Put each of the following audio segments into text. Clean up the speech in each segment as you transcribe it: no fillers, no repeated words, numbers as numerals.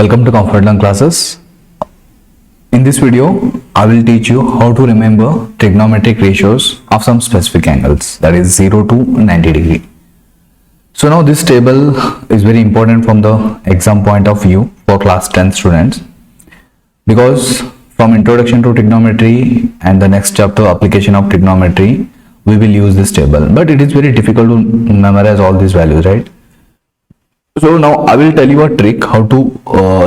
Welcome to Comfort Learn classes. In this video, I will teach you how to remember trigonometric ratios of some specific angles, that is 0 to 90 degree. So now this table is very important from the exam point of view for class 10 students, because from introduction to trigonometry and the next chapter application of trigonometry, we will use this table, but it is very difficult to memorize all these values, right? So now I will tell you a trick how to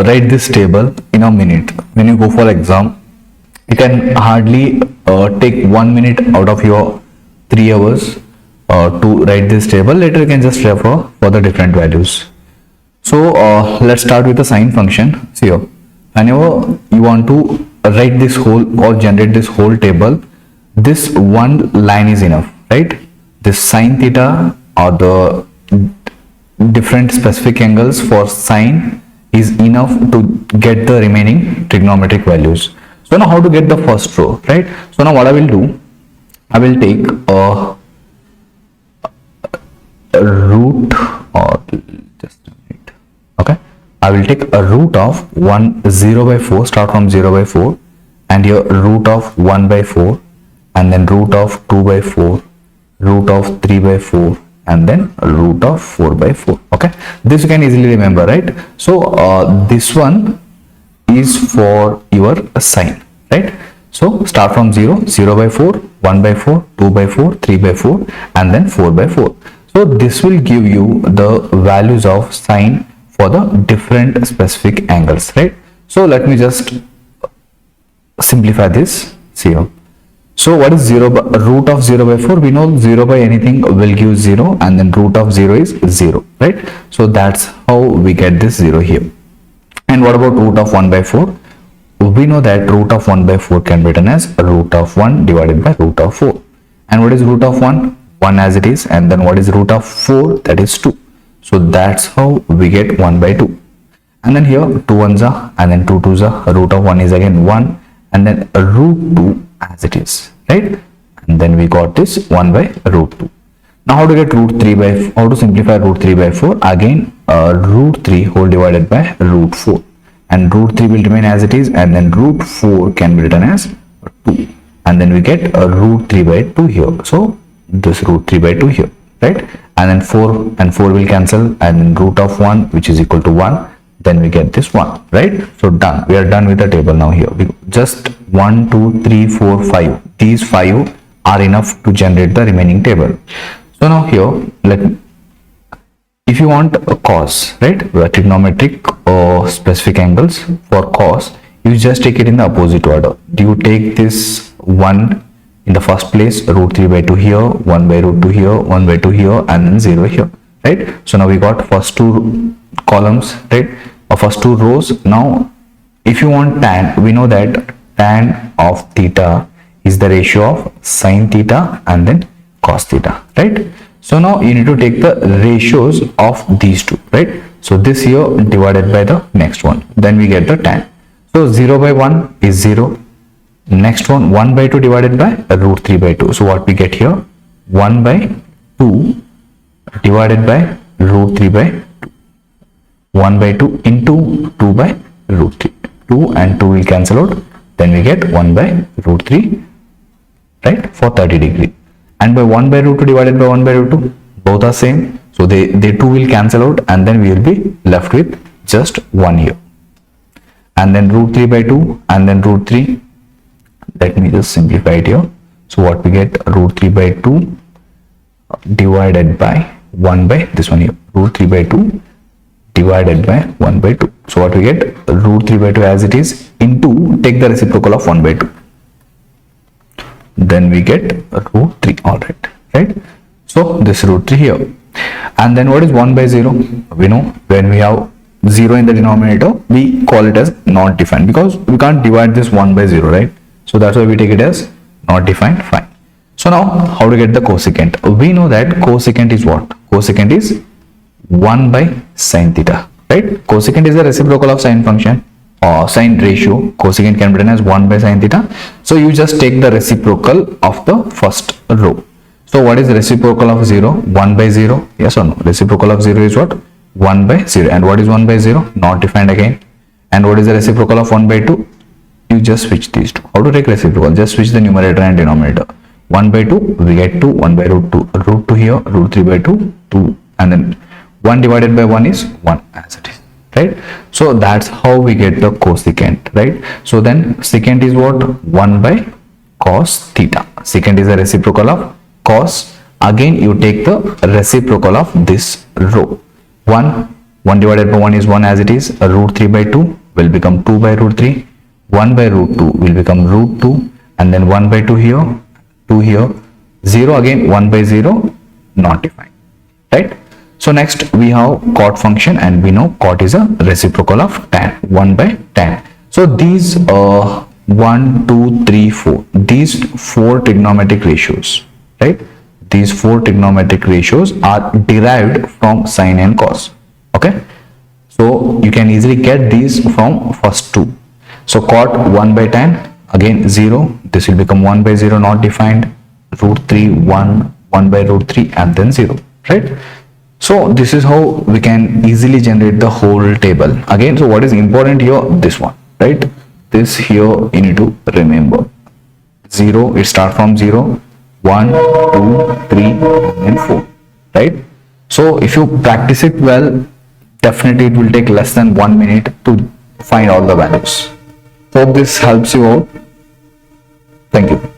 write this table in a minute. When you go for exam, you can hardly take 1 minute out of your 3 hours to write this table. Later you can just refer for the different values. So let's start with the sine function. See here, whenever you want to write this whole or generate this whole table, this one line is enough, right? This sine theta or the different specific angles for sine is enough to get the remaining trigonometric values. So now how to get the first row, right? So now what I will do, I will take a root, or just a minute, okay, I will take a root of 0 by 4, start from 0 by 4, and here root of 1 by 4, and then root of 2 by 4, root of 3 by 4, and then root of 4 by 4. Okay, this you can easily remember, right? So this one is for your sine, right? So start from 0 by 4, 1 by 4, 2 by 4, 3 by 4, and then 4 by 4. So this will give you the values of sine for the different specific angles, right? So let me just simplify this. See here. So what is root of 0 by 4? We know 0 by anything will give 0, and then root of 0 is 0, right? So that's how we get this 0 here. And what about root of 1 by 4? We know that root of 1 by 4 can be written as root of 1 divided by root of 4. And what is root of 1? 1 as it is. And then what is root of 4? That is 2. So that's how we get 1 by 2. And then here 2 ones are, and then 2 twos are, root of 1 is again 1, and then root 2 as it is, right? And then we got this 1 by root 2. Now how to get root 3 by, how to simplify root 3 by 4? Again root 3 whole divided by root 4, and root 3 will remain as it is, and then root 4 can be written as 2, and then we get a root 3 by 2 here. So this root 3 by 2 here, right? And then 4 and 4 will cancel, and then root of 1, which is equal to 1, then we get this 1, right? So done, we are done with the table. Now here we just 1 2 3 4 5, these 5 are enough to generate the remaining table. So now here, if you want a cos, right, trigonometric or specific angles for cos, you just take it in the opposite order. You take this 1 in the first place, root 3 by 2 here, 1 by root 2 here, 1 by 2 here, and then 0 here, right? So now we got first two columns, right, or first two rows. Now if you want tan, we know that tan of theta is the ratio of sine theta and then cos theta, right? So now you need to take the ratios of these two, right? So this here divided by the next one, then we get the tan. So 0 by 1 is 0, next one 1 by 2 divided by root 3 by 2. So what we get here, 1 by 2 divided by root 3 by 2. 1 by 2 into 2 by root 3. 2 and 2 will cancel out. Then we get 1 by root 3, right, for 30 degree. And by 1 by root 2 divided by 1 by root 2, both are same. So they 2 will cancel out, and then we will be left with just 1 here. And then root 3 by 2, and then root 3. Let me just simplify it here. So what we get, root 3 by 2 divided by 1 by this one here, root 3 by 2 divided by 1 by 2. So what we get, root 3 by 2 as it is into, take the reciprocal of 1 by 2. Then we get root 3, alright, right? So this root 3 here. And then what is 1 by 0? We know when we have 0 in the denominator, we call it as not defined, because we can't divide this 1 by 0, right? So that's why we take it as not defined, fine. So now how to get the cosecant? We know that cosecant is what? Cosecant is 1 by sine theta, right? Cosecant is the reciprocal of sine function or sine ratio. Cosecant can be written as 1 by sine theta. So you just take the reciprocal of the first row. So what is the reciprocal of 0? 1 by 0, yes or no? Reciprocal of 0 is what? 1 by 0. And what is 1 by 0? Not defined again. And what is the reciprocal of 1 by 2? You just switch these two. How to take reciprocal? Just switch the numerator and denominator. 1 by 2, we get 2, 1 by root 2. Root 2 here, root 3 by 2, 2. And then 1 divided by 1 is 1 as it is. Right? So that's how we get the cosecant. Right? So then secant is what? 1 by cos theta. Secant is the reciprocal of cos. Again, you take the reciprocal of this row. 1 divided by 1 is 1 as it is. Root 3 by 2 will become 2 by root 3. 1 by root 2 will become root 2. And then 1 by 2 here, 2 here. 0 again, 1 by 0, not defined. Right? So next we have cot function, and we know cot is a reciprocal of tan, 1 by tan. So these 1, 2, 3, 4, these 4 trigonometric ratios, right? These 4 trigonometric ratios are derived from sine and cos. Okay, so you can easily get these from first two. So cot 1 by tan, again 0, this will become 1 by 0, not defined. Root 3, 1, 1 by root 3, and then 0, right? So this is how we can easily generate the whole table. Again, so what is important here? This one, right? This here you need to remember. 0, it starts from 0, 1, 2, 3, and 4, right? So if you practice it well, definitely it will take less than 1 minute to find all the values. Hope this helps you out. Thank you.